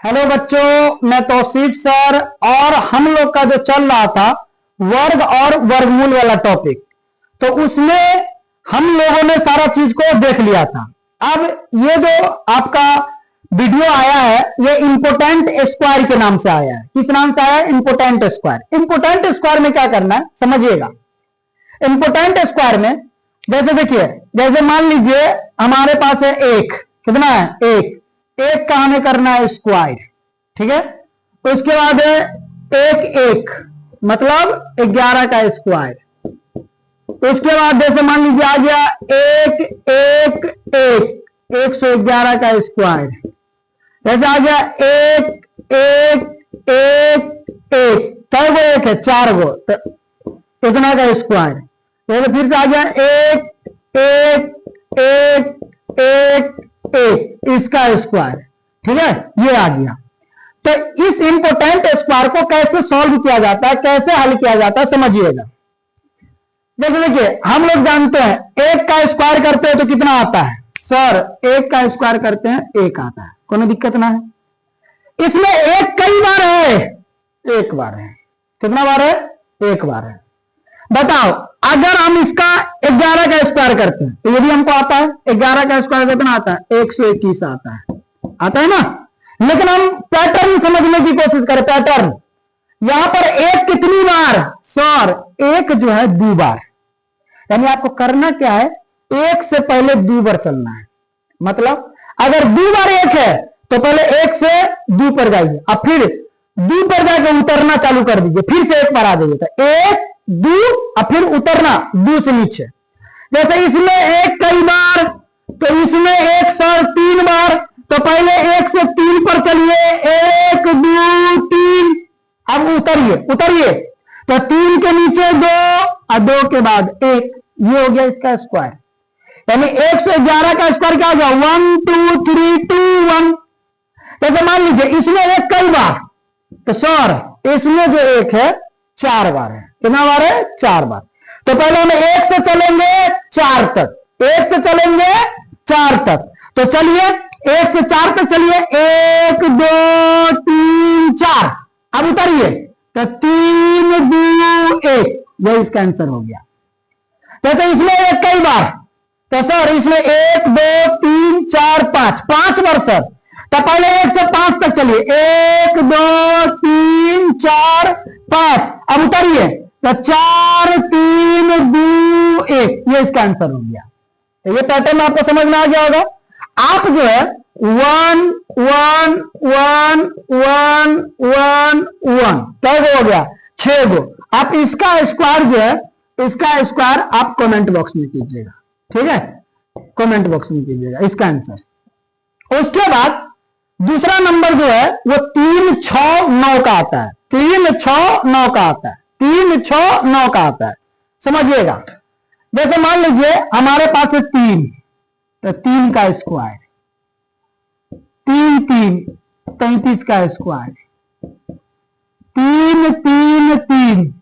Hello बच्चों, मैं Tausif sir. और हम लोग का जो चल रहा था वर्ग और वर्गमूल वाला टॉपिक, तो उसमें हम लोगों ने सारा चीज को देख लिया था। अब ये जो आपका वीडियो आया है ये इम्पोर्टेंट स्क्वायर के नाम से आया है। किस नाम से आया है? Important square. इम्पोर्टेंट स्क्वायर में क्या करना है समझिएगा। इम्पोर्टेंट स्क्वायर में जैसे देखिए, जैसे मान लीजिए हमारे पास है एक, कितना है? एक का हमें करना है स्क्वायर, ठीक है। उसके बाद है एक मतलब 11 का स्क्वायर। उसके बाद जैसे मान लीजिए आ गया एक 111 का स्क्वायर। जैसे आ गया एक कई गो एक है? 4 गो, तो इतना का स्क्वायर। जैसे फिर से आ गया एक इसका स्क्वायर, ठीक है, ये आ गया। तो इस इंपोर्टेंट स्क्वायर को कैसे सॉल्व किया जाता है, कैसे हल किया जाता है समझिएगा। जैसे देखिए हम लोग जानते हैं एक का स्क्वायर करते हैं तो कितना आता है सर? एक का स्क्वायर करते हैं एक आता है, कोई दिक्कत ना है। इसमें एक कई बार है? एक बार है। कितना बार है? एक बार है। बताओ अगर हम इसका 11 का स्क्वायर करते हैं तो ये भी हमको आता है। 11 का स्क्वायर कितना आता है? 121 आता है ना। लेकिन हम पैटर्न समझने की कोशिश करें। पैटर्न यहां पर एक कितनी बार सर? एक जो है 2 बार। यानी आपको करना क्या है, एक से पहले 2 बार चलना है। मतलब अगर 2 बार एक है तो पहले 1 से 2 पर जाइए, अब फिर 2 पर जाकर उतरना चालू कर दीजिए, फिर से 1 पर आ जाइए। तो 1 2 और फिर उतरना 2 से नीचे। जैसे इसमें एक कई बार, तो इसमें 1 सर 3 बार। तो पहले 1 से 3 पर चलिए, 1 2 3। अब उतरिए तो 3 के नीचे 2 और 2 के बाद 1। ये हो गया इसका स्क्वायर। यानी 1 से 11 का स्क्वायर क्या हो गया? 1 2 3 2 1। जैसे मान लीजिए इसमें एक कई बार, तो सर इसमें जो एक है 4 बार है। कितना बार है? 4 बार। तो पहले हम 1 से चलेंगे 4 तक, 1 से चलेंगे 4 तक। तो चलिए 1 से 4 तक चलिए, 1 2 3 4। अब उतरिए तो 3 2 1। यह इसका आंसर हो गया। जैसे इसमें एक कई बार, तो सर इसमें 1 2 3 4 5 5 बार सर। तो पहले 1 से 5 तक चलिए, 1 2 3 4 5। अब उतरिए तो 4 3 2 1। ये इसका आंसर हो गया। तो ये पैटर्न आपको समझ में आ गया होगा। आप जो है 1 1 1 1 1 1 कै गो हो गया? 6 गो। आप इसका स्क्वायर जो है, इसका स्क्वायर आप कमेंट बॉक्स में कीजिएगा, ठीक है, कमेंट बॉक्स में कीजिएगा इसका आंसर। उसके बाद दूसरा नंबर जो है वो 3 6 9 का आता है। 3 6 9 का आता है। 3 6 9 का आता है, समझिएगा। जैसे मान लीजिए हमारे पास है 3, तो 3 का स्क्वायर, 3 3 33 का स्क्वायर, 3 3 3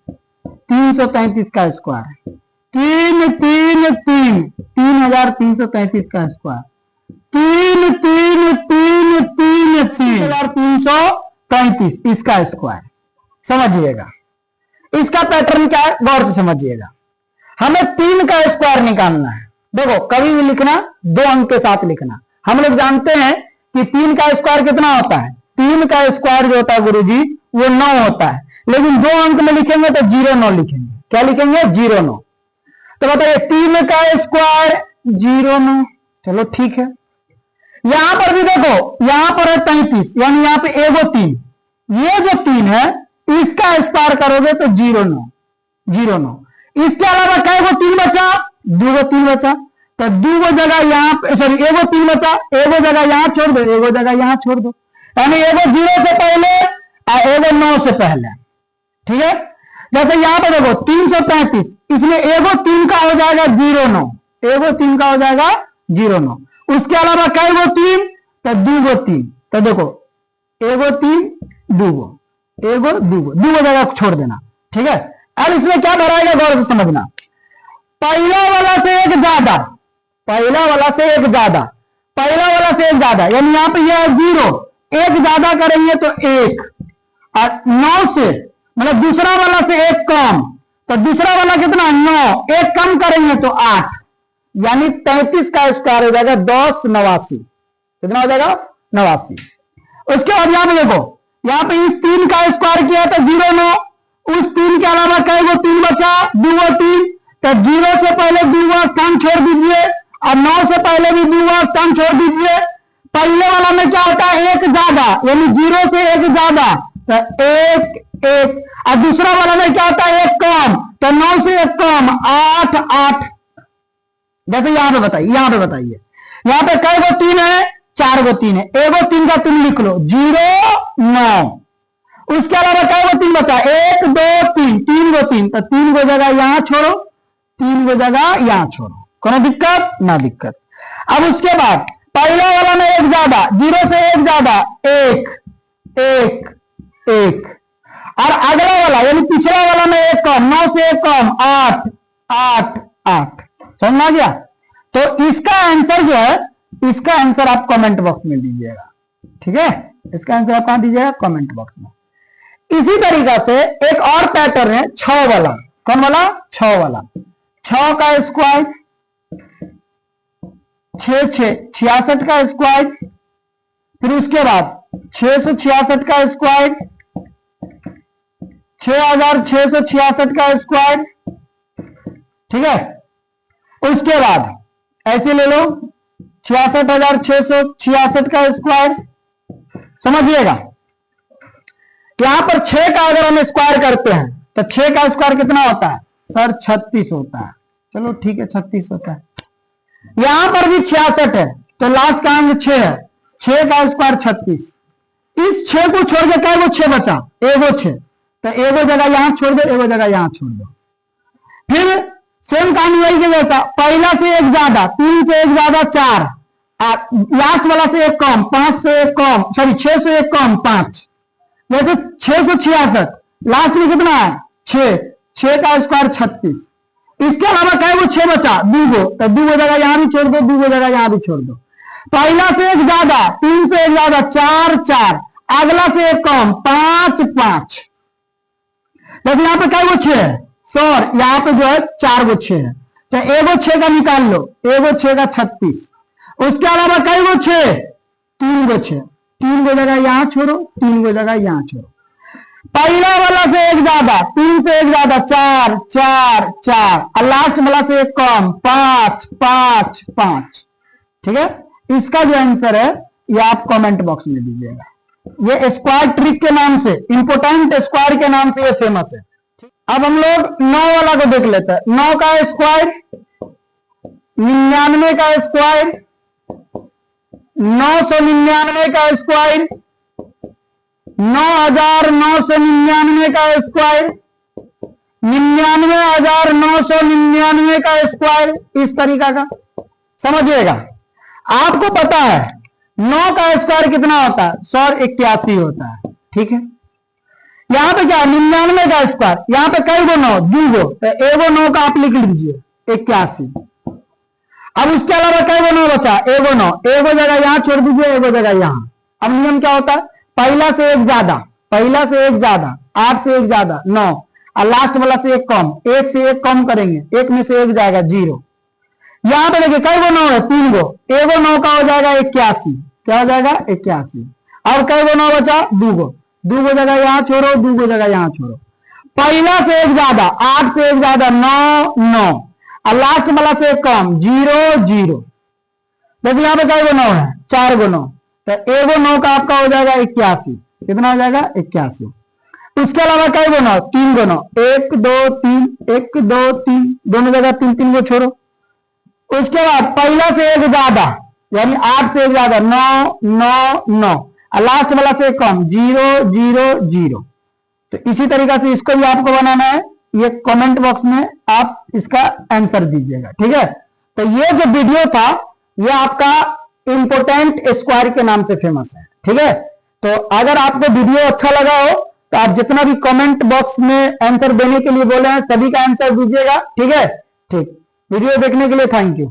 333 का स्क्वायर, 3 3 3 3333 का स्क्वायर, 3 3 3 3 3333 इसका स्क्वायर। समझिएगा इसका पैटर्न क्या है, गौर से समझिएगा। हमें 3 का स्क्वायर निकालना है। देखो कभी भी लिखना 2 अंक के साथ लिखना। हम लोग जानते हैं कि 3 का स्क्वायर कितना होता है? 3 का स्क्वायर जो होता है गुरुजी वो 9 होता है। लेकिन 2 अंक में लिखेंगे तो 0 9 लिखेंगे। क्या लिखेंगे? 0 9। तो बताइए 3 का स्क्वायर 0 9। चलो ठीक है। यहां पर भी देखो, यहां पर है 33, यानी यहां पे एगो 3। ये जो 3 है इसका स्क्वायर करोगे तो 0 9 0 9। इसके अलावा कै गो 3 बचा? 2 गो 3 बचा। तो 2 गो जगह यहां पे, सॉरी एगो 3 बचा, एगो जगह यहां छोड़ दो, एगो जगह यहां छोड़ दो। यानी एगो 0 से पहले और एगो 9 से पहले, ठीक है। जैसे यहां पर देखो 335, इसमें एगो 3 का हो जाएगा 0 9, एगो 3 का हो जाएगा 0 9। उसके अलावा कै गो 3? तो 2 गो 3। तो देखो एगो 3 2 गो, एगो 2 गो, 2 गो जगह छोड़ देना, ठीक है। अब इसमें क्या भराएगा गौर से समझना। पहला वाला से एक ज्यादा, पहला वाला से एक ज्यादा, पहला वाला से एक ज्यादा, यानी यहां पे यह 0, एक ज्यादा करेंगे तो एक, और 9 से मतलब दूसरा वाला से एक कम, तो दूसरा वाला कितना 9, एक कम करेंगे तो 8, यानी 33 का स्क्वायर हो जाएगा 10 89। कितना हो जाएगा 89। उसके बाद यहां पे देखो, यहां पे इस 3 का स्क्वायर किया तो 0 9, उस 3 के अलावा कई वो 3 बचा, 2 और 3, तो 0 से पहले 2 स्थान छोड़ दीजिए और 9 से पहले भी 2 स्थान छोड़ दीजिए। पहले वाला में क्या होता है एक ज्यादा, यानी 0 से एक ज्यादा, तो 1 1, और दूसरा वाला में क्या होता है एक कम, तो 9 से एक कम 8 8। जैसे यहां पे बताइए, यहां पे कई गो 3 है, 4 गो 3 है, एगो 3 का तुम लिख लो 0 9। उसके अलावा कई गो 3 बचा, 1 2 3, 3 गो 3, तो 3 गो जगह यहां छोड़ो, 3 गो जगह यहां छोड़ो, कोनो दिक्कत ना दिक्कत। अब उसके बाद पहला वाला में एक ज्यादा, 0 से एक ज्यादा 1 1 1, और अगला वाला यानी पिछला वाला में एक कम, 9 से एक कम 8 8 8। समझ आ गया? तो इसका आंसर जो है, इसका आंसर आप कमेंट बॉक्स में दीजिएगा, ठीक है? इसका आंसर आप कहां दीजिएगा? कमेंट बॉक्स में। इसी तरीका से एक और पैटर्न है 6 वाला। कौन वाला? 6 वाला। 6 का स्क्वायर 6 6 66 का स्क्वायर, फिर उसके बाद 666 का स्क्वायर, 6666 का स्क्वायर, ठीक है? उसके बाद ऐसे ले लो 66,666 का स्क्वायर। समझिएगा, यहां पर 6 का अगर हम स्क्वायर करते हैं तो 6 का स्क्वायर कितना होता है सर? 36 होता है। चलो ठीक है, 36 होता है। यहां पर भी 66 है, तो लास्ट का अंक 6 है, 6 का स्क्वायर 36। इस 6 को छोड़ के क्या वो 6 बचा, एगो 6, तो एगो जगह यहां छोड़ दो, एगो जगह यहां छोड़ दो। फिर सेम कहानी वही के जैसा, पहला से एक ज्यादा, 3 से एक ज्यादा 4, लास्ट वाला से एक कम, 5 से एक कम, सॉरी 6 से एक कम 5। जैसे 666, लास्ट में कितना है 6, 6 का स्क्वायर 36। इसके अलावा क्या वो 6 बचा, 2 गो, तो 2 गो जगह यहां भी छोड़ दो, 2 गो जगह यहां भी छोड़ दो। पहला से एक ज्यादा, 3 से एक ज्यादा 4 4, अगला से एक कम 5 5। जैसे यहां पे क्या वो 6 है सर, यहां पे जो है 4 गो 6 है, तो एगो 6 का निकाल लो, एगो 6 का 36। उसके अलावा कई गो 6, 3 गो 6, 3 गो जगह यहां छोड़ो, 3 गो जगह यहां छोड़ो। पहला वाला से एक ज्यादा, 3 से एक ज्यादा 4 4 4, और लास्ट वाला से एक कम 5 5 5। ठीक है, इसका जो आंसर है ये आप कमेंट बॉक्स में दीजिएगा। ये स्क्वायर ट्रिक के नाम से, इंपोर्टेंट स्क्वायर के नाम से ये फेमस है। अब हम लोग 9 वाला को देख लेते हैं। 9 का स्क्वायर, 99 का स्क्वायर, 999 का स्क्वायर, 9999 का स्क्वायर, 99,999 का स्क्वायर, इस तरीका का समझिएगा। आपको पता है 9 का स्क्वायर कितना होता है सर? 81 होता है। ठीक है, यहां पे क्या 99 का स्क्वायर, यहां पे कई गो 9, 2 गो, तो एगो 9 का आप लिख लीजिए 81। अब उसके अलावा कई गो 9 बचा, एगो 9, एगो जगह यहां छोड़ दीजिए, एगो जगह यहां। अब नियम क्या होता है, पहला से एक ज्यादा, पहला से एक ज्यादा, 8 से एक ज्यादा 9, और लास्ट वाला से एक कम, 1 से एक कम करेंगे, 1 में से 1 जाएगा 0। यहां पे देखिए कई गो 9 है, 3 गो, एगो 9 का हो जाएगा 81। क्या हो जाएगा 81। और कई गो 9 बचा, 2 गो, 2 गो जगह यहां छोड़ो, 2 गो जगह यहां छोड़ो। पहला से एक ज्यादा, 8 से एक ज्यादा 9 9, और लास्ट वाला से एक कम 0 0। देखिए यहां पे कई गो 9 है, 4 गो 9, तो एगो 9 का आपका हो जाएगा 81। कितना हो जाएगा 81। उसके अलावा कई गो 9, 3 गो 9, 1 2 3, 1 2 3, दोनों जगह 3 3 गो छोड़ो। उसके बाद पहला से एक ज्यादा, यानी 8 से एक ज्यादा 9 9 9, और लास्ट वाला से कम 0 0 0। तो इसी तरीका से इसको भी आपको बनाना है। ये कमेंट बॉक्स में आप इसका आंसर दीजिएगा। ठीक है, तो ये जो वीडियो था ये आपका इंपोर्टेंट स्क्वायर के नाम से फेमस है। ठीक है, तो अगर आपको वीडियो अच्छा लगा हो तो आप जितना भी कमेंट बॉक्स में आंसर देने के लिए बोले हैं सभी का आंसर दीजिएगा। ठीक है, ठीक, वीडियो देखने के लिए थैंक यू।